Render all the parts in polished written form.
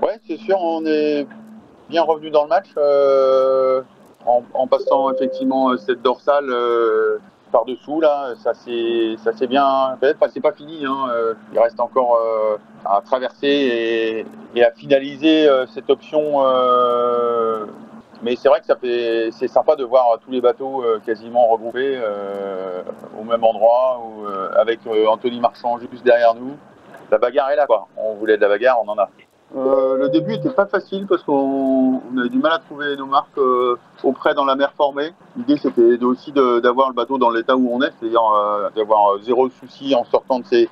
Ouais, c'est sûr, on est bien revenu dans le match en passant effectivement cette dorsale par-dessous là. Ça s'est bien fait. Enfin, c'est pas fini, hein, il reste encore à traverser et à finaliser cette option. Mais c'est vrai que c'est sympa de voir tous les bateaux quasiment regroupés au même endroit, avec Anthony Marchand juste derrière nous. La bagarre est là, quoi. On voulait de la bagarre, on en a. Le début était pas facile parce qu'on avait du mal à trouver nos marques auprès dans la mer formée. L'idée c'était aussi d'avoir le bateau dans l'état où on est, c'est-à-dire d'avoir zéro souci en sortant de ces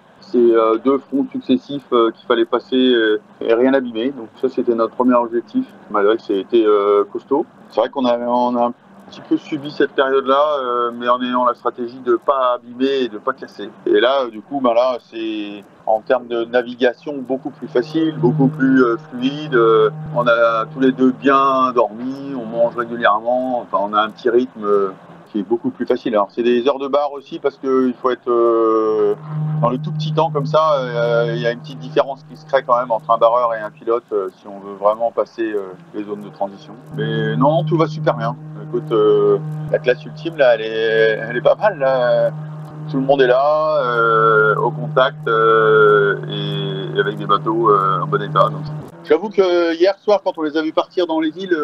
deux fronts successifs qu'il fallait passer et rien abîmer. Donc ça c'était notre premier objectif, malgré que c'était costaud. C'est vrai qu'on a un petit peu subi cette période-là, mais en ayant la stratégie de ne pas abîmer et de ne pas casser. Et là, du coup, ben là, c'est en termes de navigation beaucoup plus facile, beaucoup plus fluide. On a tous les deux bien dormi, on mange régulièrement, enfin, on a un petit rythme qui est beaucoup plus facile. Alors c'est des heures de barre aussi parce qu'il faut être dans le tout petit temps comme ça. Il y a une petite différence qui se crée quand même entre un barreur et un pilote si on veut vraiment passer les zones de transition. Mais non, tout va super bien. Écoute, la classe ultime là, elle est pas mal là. Tout le monde est là, au contact et avec des bateaux en bon état. Donc. J'avoue que hier soir, quand on les a vus partir dans les îles,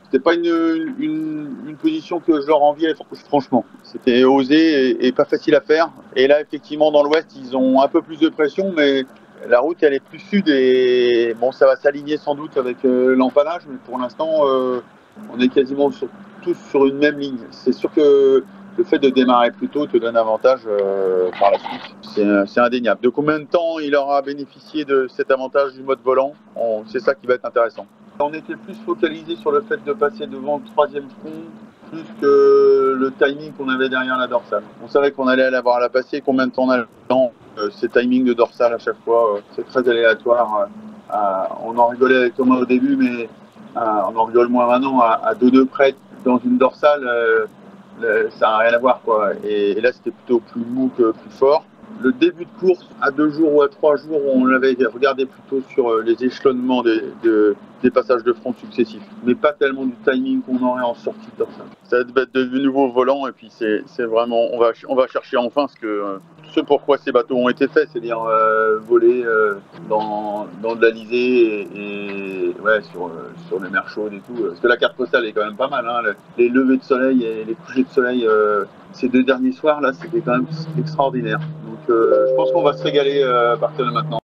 c'était pas une position que je leur enviais, franchement. C'était osé et pas facile à faire. Et là, effectivement, dans l'ouest, ils ont un peu plus de pression, mais la route, elle est plus sud et bon, ça va s'aligner sans doute avec l'empannage, mais pour l'instant, on est quasiment tous sur une même ligne. C'est sûr que le fait de démarrer plus tôt te donne avantage par la suite. C'est indéniable. De combien de temps il aura bénéficié de cet avantage du mode volant, c'est ça qui va être intéressant. On était plus focalisé sur le fait de passer devant le troisième front plus que le timing qu'on avait derrière la dorsale. On savait qu'on allait l'avoir à la passer, combien de temps on a le temps. Ces timings de dorsale à chaque fois, c'est très aléatoire. On en rigolait avec Thomas au début, mais on en rigole moins maintenant. À 2 près dans une dorsale, ça n'a rien à voir, quoi. Et là, c'était plutôt plus mou que plus fort. Le début de course, à 2 jours ou à 3 jours, on l'avait regardé plutôt sur les échelonnements des passages de front successifs, mais pas tellement du timing qu'on aurait en sortie de dorsale. Ça va être de nouveau volant, et puis c'est vraiment, on va chercher enfin ce pourquoi ces bateaux ont été faits, c'est-à-dire voler dans de l'Alizé et ouais, sur les mers chaudes et tout. Parce que la carte postale est quand même pas mal, hein. Les levées de soleil et les couchers de soleil ces 2 derniers soirs là, c'était quand même extraordinaire. Donc je pense qu'on va se régaler à partir de maintenant.